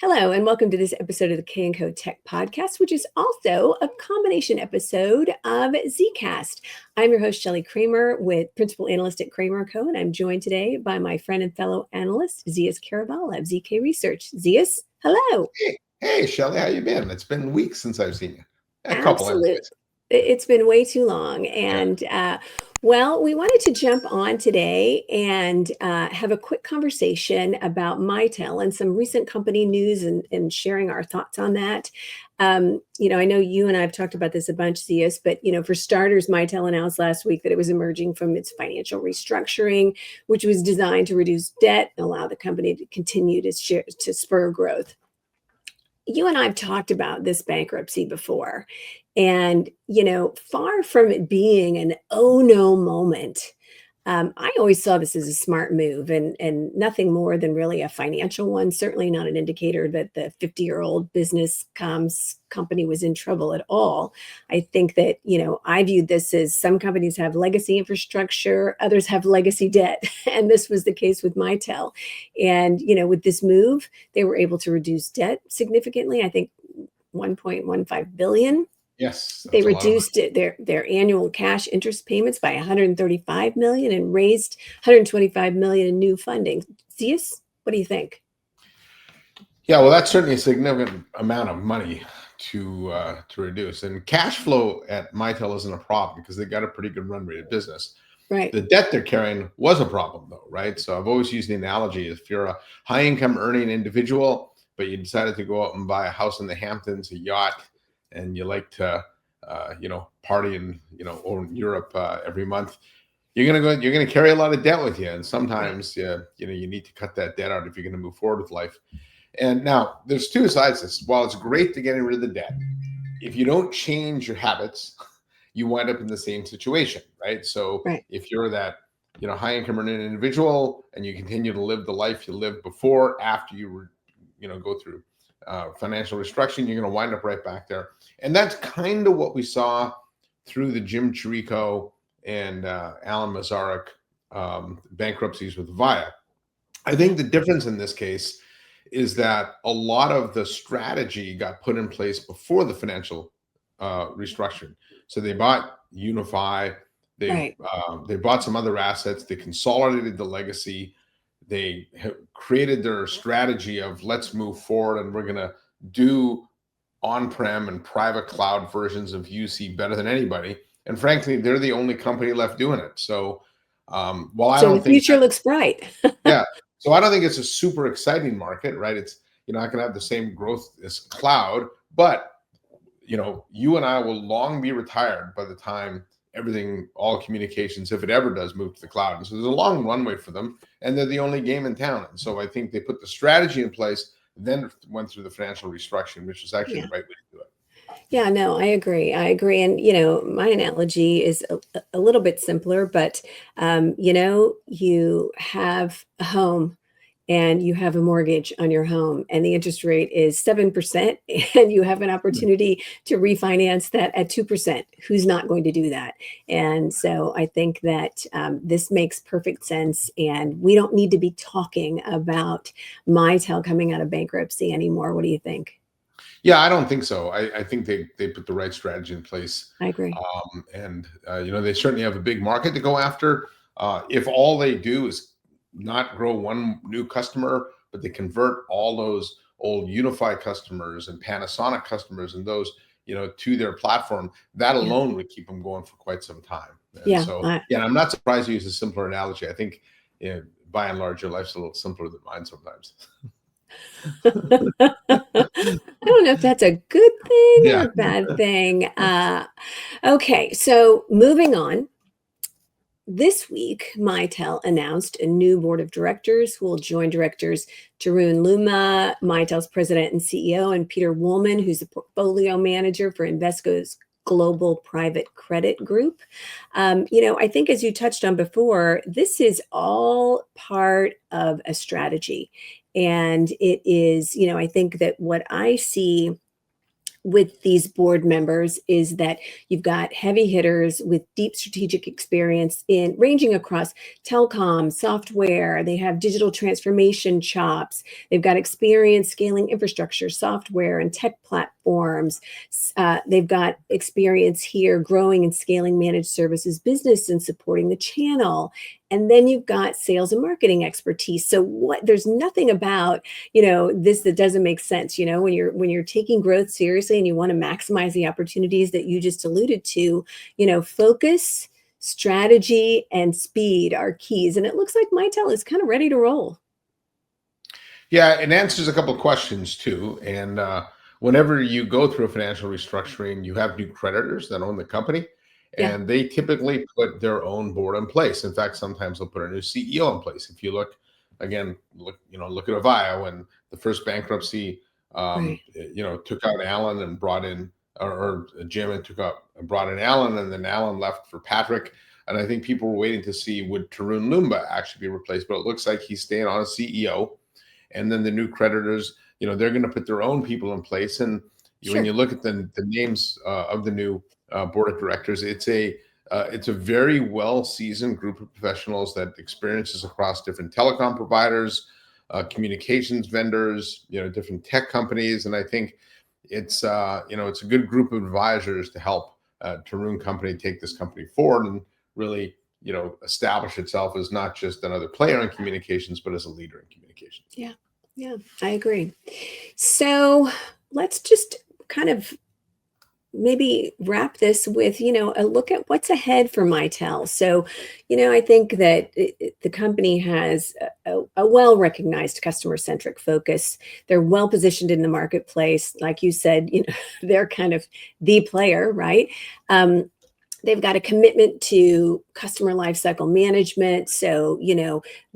Hello, and welcome to this episode of the K&Co Tech Podcast, which is also a combination episode of ZKast. I'm your host, Shelly Kramer, with Principal Analyst at Kramer Co, and I'm joined today by my friend and fellow analyst, Zeus Kerravala of ZK Research. Zeus, hello. Hey, Shelly, how you been? It's been weeks since I've seen you. A couple, Absolutely. anyways. It's been way too long. And well, we wanted to jump on today and have a quick conversation about Mitel and some recent company news and sharing our thoughts on that. I know you and I have talked about this a bunch, Zeus, but, for starters, Mitel announced last week that it was emerging from its financial restructuring, which was designed to reduce debt and allow the company to continue to spur growth. You and I have talked about this bankruptcy before, and, far from it being an oh no moment, I always saw this as a smart move and nothing more than really a financial one, certainly not an indicator that the 50-year-old business comms company was in trouble at all. I think that, I viewed this as some companies have legacy infrastructure, others have legacy debt. And this was the case with Mitel. And, with this move, they were able to reduce debt significantly. I think 1.15 billion. Yes. They reduced their annual cash interest payments by 135 million and raised 125 million in new funding. Zeus, what do you think? Yeah, well, that's certainly a significant amount of money to reduce. And cash flow at Mitel isn't a problem because they got a pretty good run rate of business. Right. The debt they're carrying was a problem, though, right? So I've always used the analogy: if you're a high income earning individual, but you decided to go out and buy a house in the Hamptons, a yacht, and you like to, party in, over in Europe every month, you're gonna carry a lot of debt with you, and sometimes, you need to cut that debt out if you're going to move forward with life. And now there's two sides to this. While it's great to getting rid of the debt, if you don't change your habits, you wind up in the same situation, right? So if you're that, high income earning individual and you continue to live the life you lived before, after you were, go through financial restructuring, you're going to wind up right back there. And that's kind of what we saw through the Jim Chirico and Alan Mazzarek bankruptcies with Via. I think the difference in this case is that a lot of the strategy got put in place before the financial restructuring. So they bought Unify, they bought some other assets, they consolidated the legacy, they created their strategy of let's move forward and we're going to do on-prem and private cloud versions of UC better than anybody. And frankly, they're the only company left doing it. So while I don't think the future looks bright. Yeah. So I don't think it's a super exciting market, right? It's, not going to have the same growth as cloud, but you and I will long be retired by the time all communications, if it ever does, move to the cloud. And so there's a long runway for them, and they're the only game in town. And so I think they put the strategy in place, then went through the financial restructuring, which is actually the right way to do it. Yeah, no, I agree. And, my analogy is a little bit simpler, but, you have a home and you have a mortgage on your home and the interest rate is 7% and you have an opportunity to refinance that at 2%. Who's not going to do that? And so I think that this makes perfect sense, and we don't need to be talking about Mitel coming out of bankruptcy anymore. What do you think? Yeah, I don't think so. I think they put the right strategy in place. I agree. They certainly have a big market to go after. If all they do is not grow one new customer, but they convert all those old Unify customers and Panasonic customers and those, to their platform, that alone would keep them going for quite some time. And I'm not surprised you use a simpler analogy. I think, by and large, your life's a little simpler than mine sometimes. I don't know if that's a good thing or a bad thing. Okay, so moving on. This week, Mitel announced a new board of directors who will join directors Tarun Luma, Mitel's president and CEO, and Peter Woolman, who's the portfolio manager for Invesco's Global Private Credit Group. I think, as you touched on before, this is all part of a strategy. And it is, I think that what I see with these board members is that you've got heavy hitters with deep strategic experience in ranging across telecom, software. They have digital transformation chops. They've got experience scaling infrastructure, software, and tech platforms. They've got experience here growing and scaling managed services business and supporting the channel. And then you've got sales and marketing expertise. So there's nothing about, this that doesn't make sense. When you're taking growth seriously and you want to maximize the opportunities that you just alluded to, focus, strategy, and speed are keys. And it looks like Mitel is kind of ready to roll. Yeah, it answers a couple of questions too. And whenever you go through a financial restructuring, you have new creditors that own the company, Yeah, and they typically put their own board in place. In fact, sometimes they'll put a new CEO in place. If you look again, look at Avaya when the first bankruptcy, right. took out Alan and brought in, or Jim and brought in Alan, and then Alan left for Patrick. And I think people were waiting to see would Tarun Lumba actually be replaced, but it looks like he's staying on as CEO. And then the new creditors, they're going to put their own people in place. And when Sure. you look at the names of the new board of directors, it's a very well seasoned group of professionals that experiences across different telecom providers, communications vendors, different tech companies, and I think it's it's a good group of advisors to help Tarun Company take this company forward and really establish itself as not just another player in communications, but as a leader in communications. Yeah. Yeah, I agree. So let's just kind of maybe wrap this with, a look at what's ahead for Mitel. So, I think that the company has a well-recognized customer-centric focus. They're well-positioned in the marketplace. Like you said, they're kind of the player, right? They've got a commitment to customer lifecycle management. So,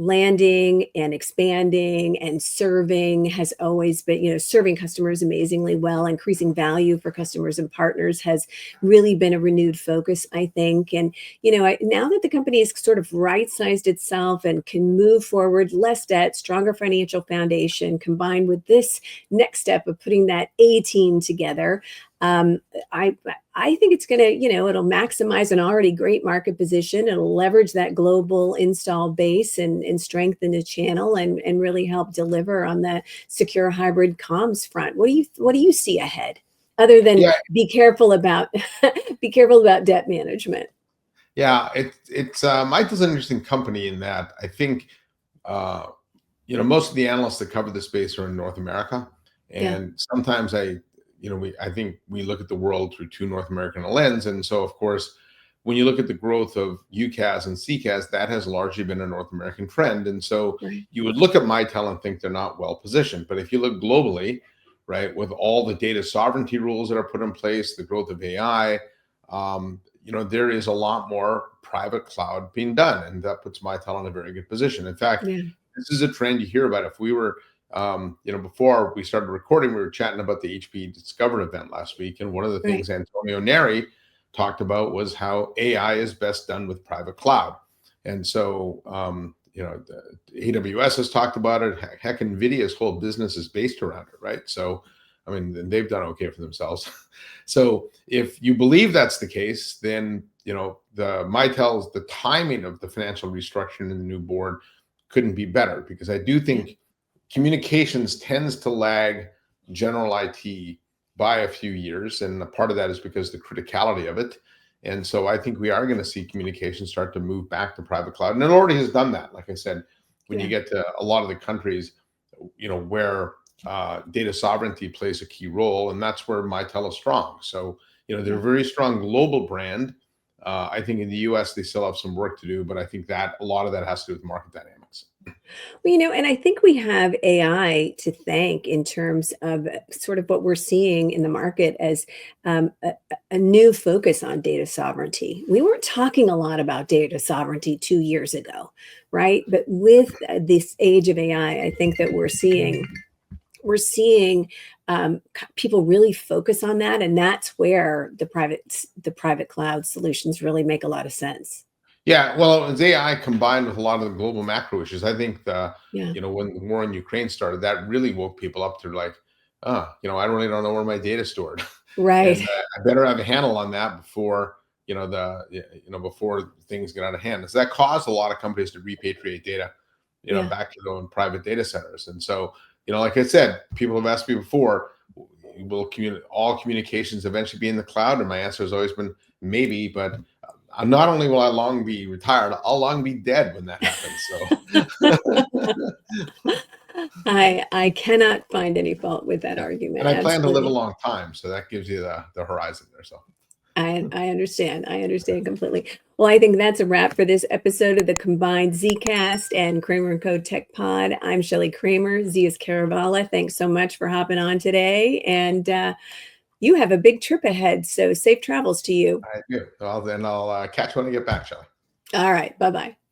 landing and expanding and serving has always been, serving customers amazingly well, increasing value for customers and partners has really been a renewed focus, I think. And, now that the company has sort of right-sized itself and can move forward, less debt, stronger financial foundation, combined with this next step of putting that A team together, um, I think it's going to, it'll maximize an already great market position. It'll leverage that global install base and strengthen the channel and really help deliver on the secure hybrid comms front. What do you see ahead, other than Yeah, be careful about be careful about debt management? yeah, it's Michael's an interesting company in that I think uh, most of the analysts that cover the space are in North America, Yeah, and sometimes I think we look at the world through two North American lens, and so of course, when you look at the growth of UCaaS and CCaaS, that has largely been a North American trend, and so right. you would look at Mitel and think they're not well positioned, but if you look globally, right, with all the data sovereignty rules that are put in place, the growth of AI, there is a lot more private cloud being done, and that puts Mitel in a very good position. In fact, Yeah, this is a trend you hear about. If we were, before we started recording, we were chatting about the HP Discover event last week, and one of the right. things Antonio Neri talked about was how AI is best done with private cloud. And so, the AWS has talked about it. Heck, NVIDIA's whole business is based around it, right? So, I mean, they've done okay for themselves. So, if you believe that's the case, then the timing of the financial restructuring in the new board couldn't be better, because I do Yeah, think communications tends to lag general IT by a few years, and a part of that is because the criticality of it. And so I think we are going to see communications start to move back to private cloud, and it already has done that. Like I said, when you yeah, get to a lot of the countries, where data sovereignty plays a key role, and that's where Mitel is strong. So they're yeah. a very strong global brand. I think in the U.S. they still have some work to do, but I think that a lot of that has to do with market dynamics. Well, and I think we have AI to thank in terms of sort of what we're seeing in the market as a new focus on data sovereignty. We weren't talking a lot about data sovereignty 2 years ago, right? But with this age of AI, I think that we're seeing people really focus on that, and that's where the private cloud solutions really make a lot of sense. Yeah, well, it's AI combined with a lot of the global macro issues. I think Yeah, when the war in Ukraine started, that really woke people up to like, I really don't know where my data's stored. Right. And I better have a handle on that before, before things get out of hand. So that caused a lot of companies to repatriate data, Yeah. back to their own private data centers. And so, like I said, people have asked me before, will all communications eventually be in the cloud? And my answer has always been maybe, but not only will I long be retired, I'll long be dead when that happens. So, I cannot find any fault with that yeah. argument. And I plan to live a Absolutely. long time, so that gives you the horizon there. So, I understand. I understand completely. Well, I think that's a wrap for this episode of the combined ZKast and Kramer Co Tech Pod. I'm Shelly Kramer, Zeus Kerravala. Thanks so much for hopping on today. And you have a big trip ahead. So safe travels to you. I do. Well, then I'll catch you when I get back, Shelley. All right. Bye bye.